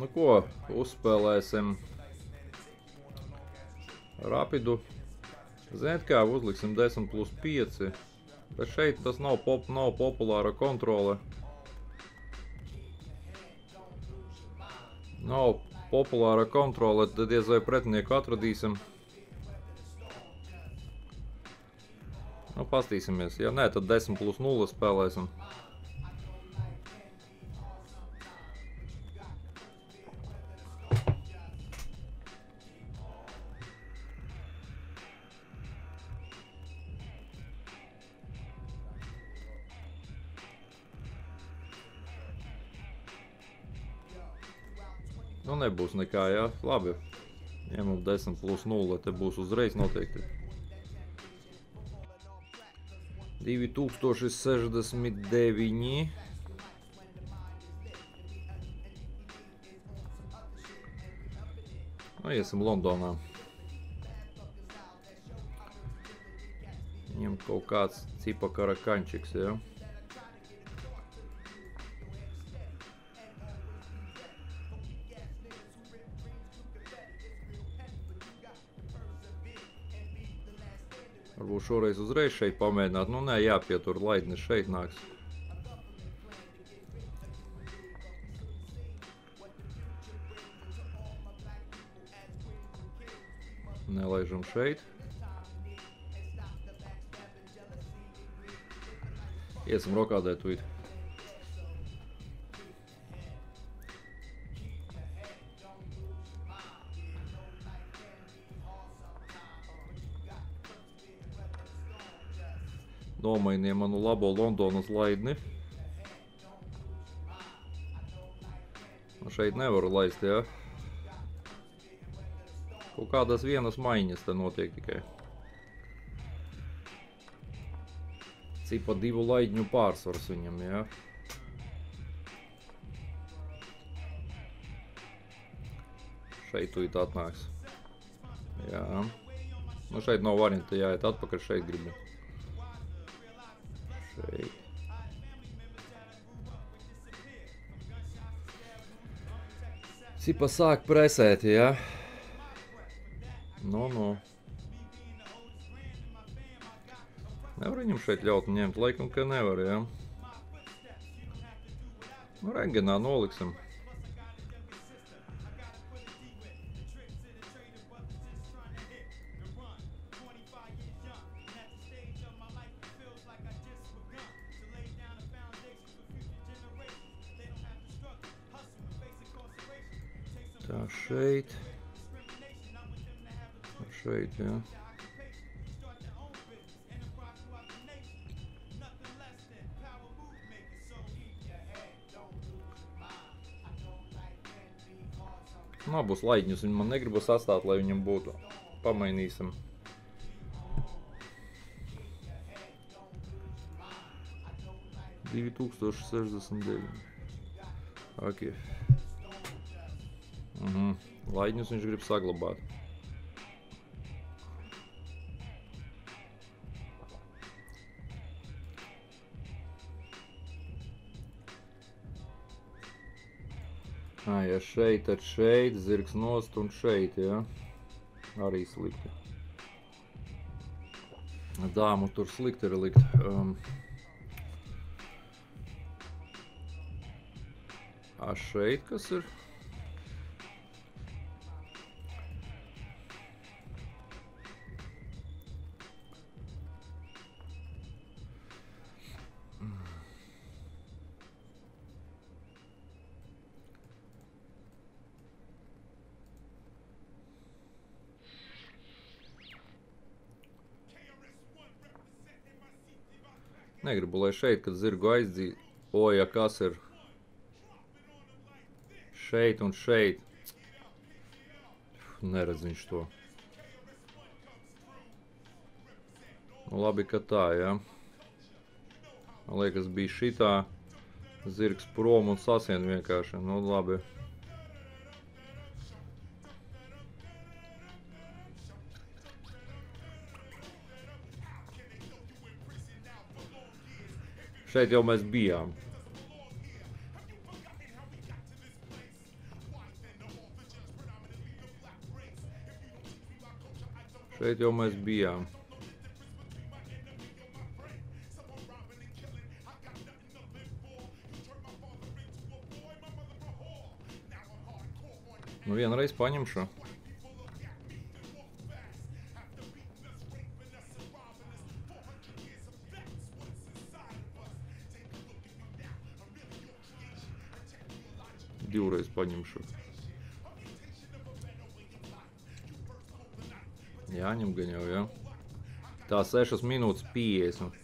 Nu ko, uzspēlēsim rapidu. Ziniet kā, uzliksim 10+5. Bet šeit tas nav populāra kontrole. Nav populāra kontrole, tad diez vai pretinieku atradīsim. Nu, pastīsimies. Ja nē, tad 10+0 spēlēsim. Nu, nebūs nekā, jā. Labi. Ņemam 10+0, te būs uzreiz noteikti. 2069. Nu, iesim Londonā. Viņam kaut kāds cipa karakančiks, jā. Varbūt šoreiz uzreiz šeit pamēģināt. Nu, nē, jāpietur laidnis šeit nāks. Nelaižam šeit. Iesim rokādēt tuīt. Nomainīja manu labo Londonas laidni. Šeit nevaru laist, jā. Kaut kādas vienas maiņas te notiek tikai. Cipa 2 laidņu pārsvars viņam, jā. Šeit tuīt atnāks. Jā. Nu, šeit nav varianta, jāiet atpakaļ, šeit gribu. Šeit. Cipa sāk presēt, jā. Nu. Nevar viņam šeit ļaut ņemt, laikam, ka nevar, jā. Nu, rengenā noliksim. Tā, šeit. Šeit, jā. Nu, abus laidņus viņi man negribas atstāt, lai viņam būtu. Pamainīsim. – 2069. Ok. Laidņus viņš grib saglabāt. Ja šeit, tad šeit, zirgs nost un šeit, jā. Arī slikti. Dāmu tur slikti ir likt. Šeit kas ir? Negribu, lai šeit, kad zirgu aizdzīja. Ja kas ir šeit un šeit. Neredz viņš to. Nu, labi, ka tā, jā. Man liekas, bija šitā zirgs prom un sasien vienkārši. Nu, labi. Šeit jau mēs bijām. Šeit jau mēs bijām. Nu vienreiz paņemšu. Divreiz paņemšu. Jāņem gan jau, jā. Tā 6 minūtes 50.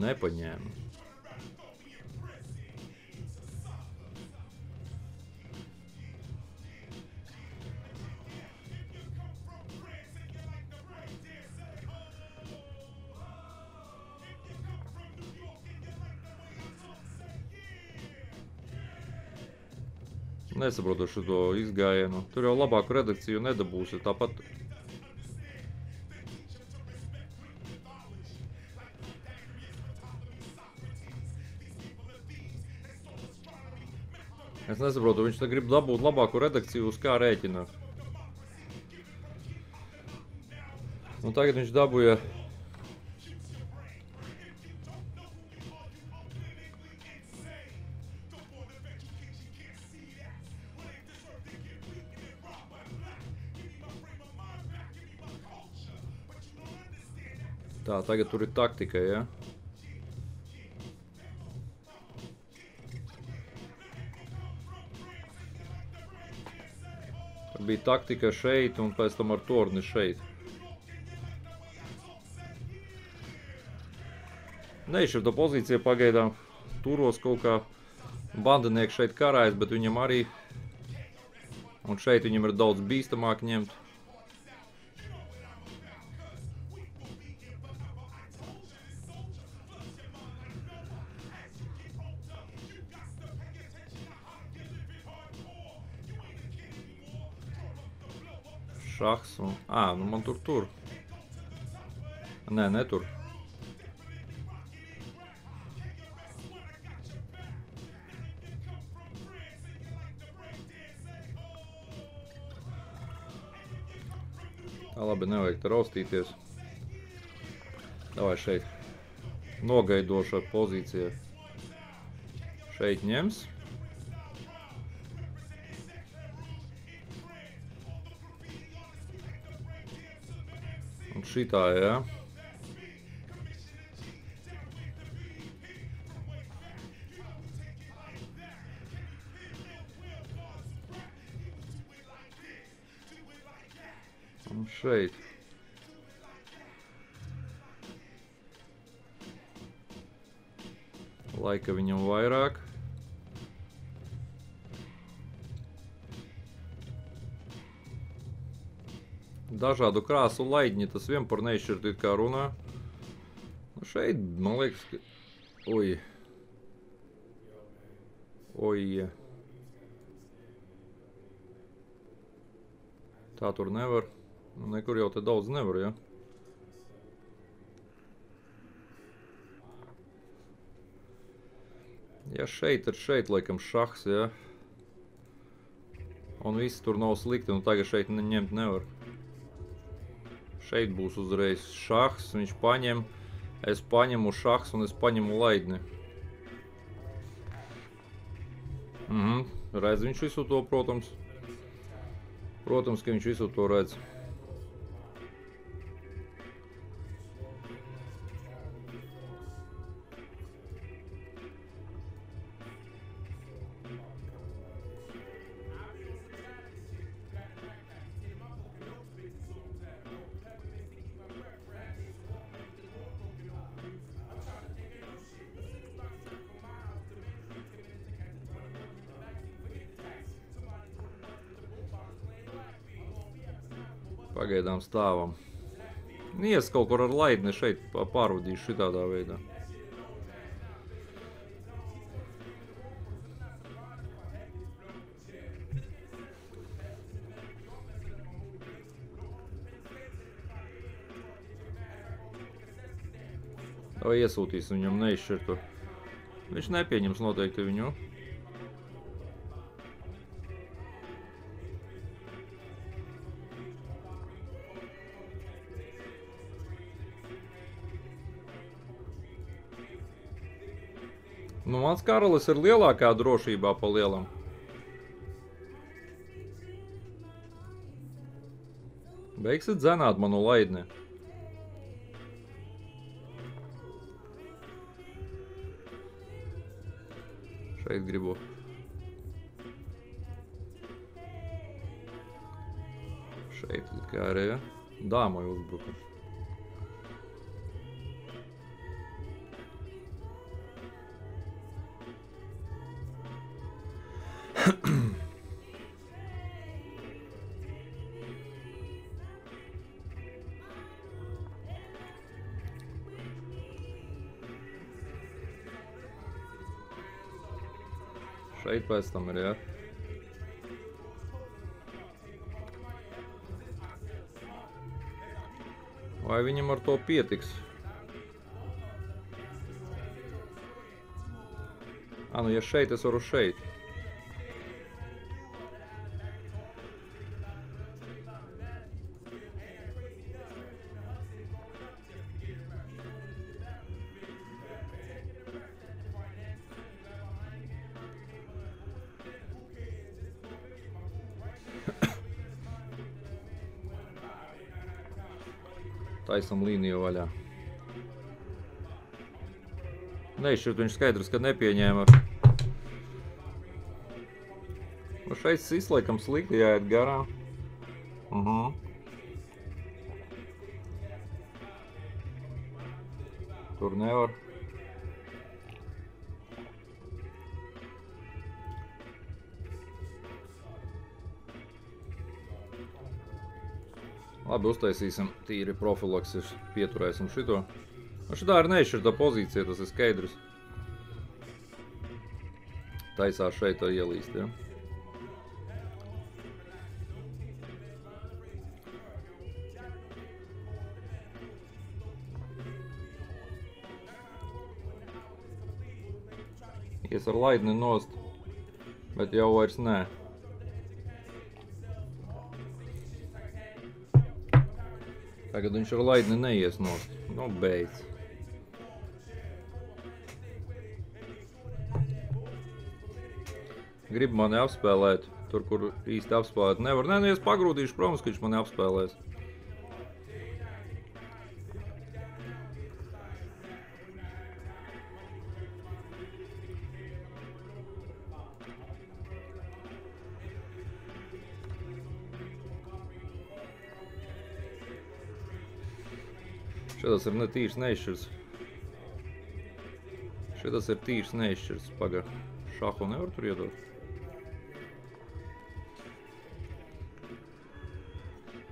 Nepaņēmu. Nesaprotu šo izgājienu. Tur jau labāku redakciju nedabūsi, tāpat. Es nesaprotu, viņš te grib dabūt labāku redakciju, uz kā rēķina. Un tagad viņš dabūja. Tā, tagad tur ir taktika, ja? Tur bija taktika šeit un pēc tam ar torni šeit. Neizšķirta pozīcija pagaidām. Turos kaut kā bandinieki šeit karājas, bet viņam arī. Un šeit viņam ir daudz bīstamāk ņemt. Šahs un... nu man tur. Nē, ne tur. Tā labi, nevajag te raustīties. Davai šeit. Nogaidoša pozīcija. Šeit ņems. Un šitā, jā. Un šeit. Laika viņam vairāk. Dažādu krāsu laidņi, tas vien par neizšķirtu it kā runā. Šeit, man liekas, ka... Oi. Oi. Tā tur nevar. Nekur jau te daudz nevar, ja? Ja šeit ir šeit, laikam, šahs, ja? Un viss tur nav slikti, un tagad šeit ņemt nevar. Šeit būs uzreiz šahs, viņš paņem, es paņemu šahs un es paņemu laidni. Redz viņš visu to, protams. Protams, ka viņš visu to redz. Pagaidām stāvam. Ies kaut kur ar laidni šeit pārvadīšu šitādā veidā. Vai iesūtīsim viņam neizšķirtu. Viņš nepieņems noteikti viņu. Nu, mans karalis ir lielākā drošībā pa lielam. Beigsit dzenāt manu laidni. Šeit gribu. Šeit kā arī, ja? Dāmai uzbruku. Šeit pēc tam ir, jā. Vai viņam ar to pietiks? Nu ja šeit, es varu šeit. Taisam līniju vaļā. Neizšķirt viņš skaidrs, ka nepieņēma. Nu šeit izliekam slikti jāiet garām. Tur nevar. Labi, uztaisīsim tīri profilaksis, pieturēsim šito. Šitā ir neizšķirta pozīcija, tas ir skaidrs. Taisās šeit ielīst, ja? Ies ar laidni nost, bet jau vairs nē. Tagad viņš ar laidni neies nost. Nu, beidz. Grib mani apspēlēt, tur, kur īsti apspēlēt nevar. Nē, nu, ja es pagrūdīšu, protams, ka viņš mani apspēlēs. Šitas ir ne tīrs neizšķirs. Šitas ir tīrs neizšķirs. Paga, šahu nevar tur iedot.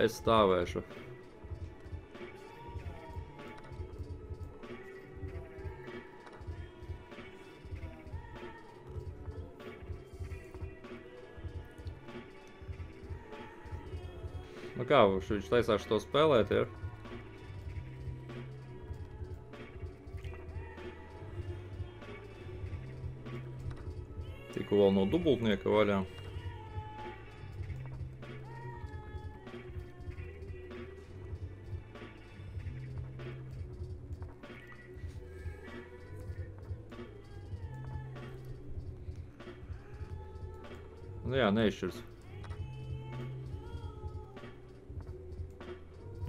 Es stāvēšu. Nu kā, viņš taisās to spēlēt, ja? Tikko vēl no dubultnieka vaļā. Nu jā, neizšķirs.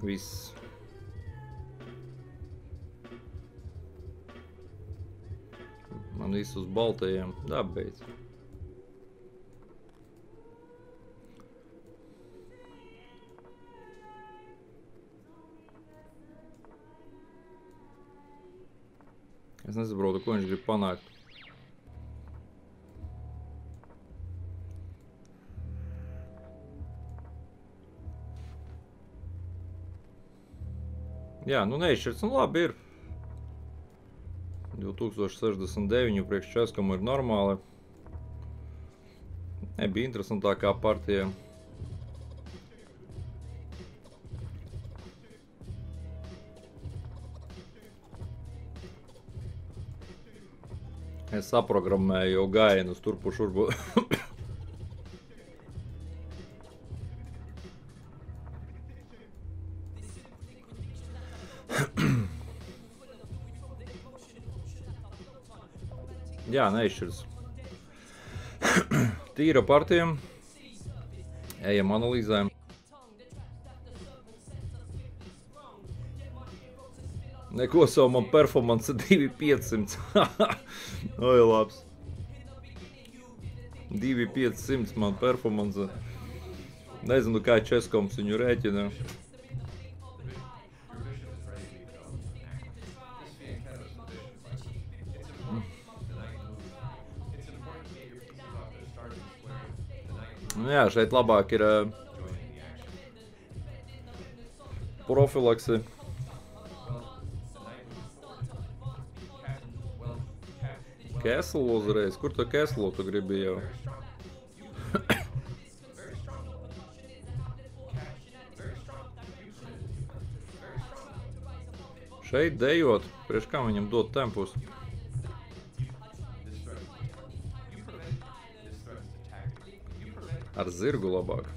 Viss. Man viss uz baltajiem. Da, beidz. Es nesaprotu, ko viņš grib panākt. Jā, nu neizšķirts, nu labi ir. 2069 priekš Českam ir normāli. Nebija interesantākā partija. Es saprogrammēju jau gājienus turpu šurpu. Jā, neizšķirs. Tīra partija. Ejam analīzēm. Neko savu man performance 2500. Oi, labs. 2500 man performance. Nezinu, kā Českoms viņu rēķina. Jā, šeit labāk ir profilaksi. Kesselu uzreiz. Kur to Kesselu tu gribi jau? Šeit dejot. Prieš kā viņam dot tempus? Ar zirgu labāk.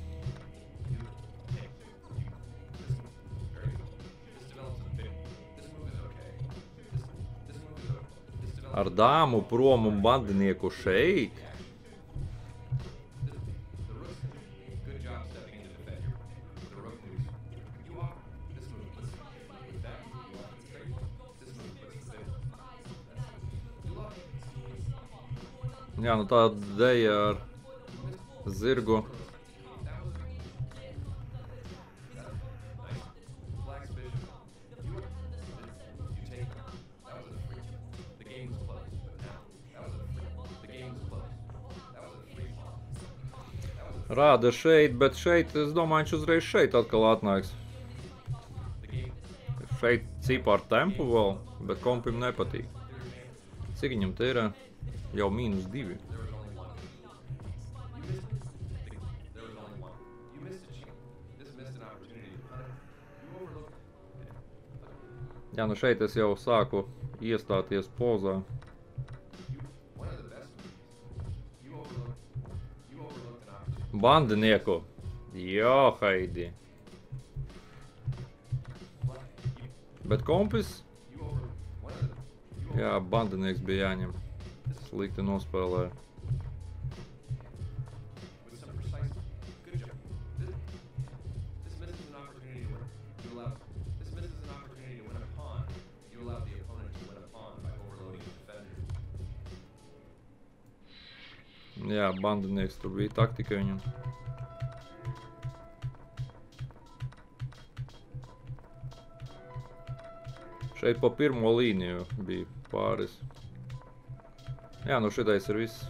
Ar dāmu prom un bandinieku šeit. Jā, nu tā deja ar zirgu. Rāda šeit, bet šeit, es domāju, viņš uzreiz šeit atkal atnāks. Šeit cipā ar tempu vēl, bet kompim nepatīk. Cik viņam te ir? Jau -2. Jā, nu šeit es jau sāku iestāties pozā. Bandinieku. Jā, Haidi. Bet kompis? Jā, bandinieks bija jāņem. Slikti nospēlēja. Jā, bandinieks tur bija taktika viņam. Šeit pa pirmo līniju bija pāris. Jā, nu šitais ir viss.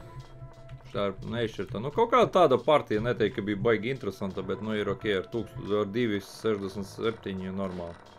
Šitā ir neizšķirta. Nu, kaut kāda tāda partija, neteiktu, ka bija baigi interesanta, bet nu ir ok ar 267 normāli.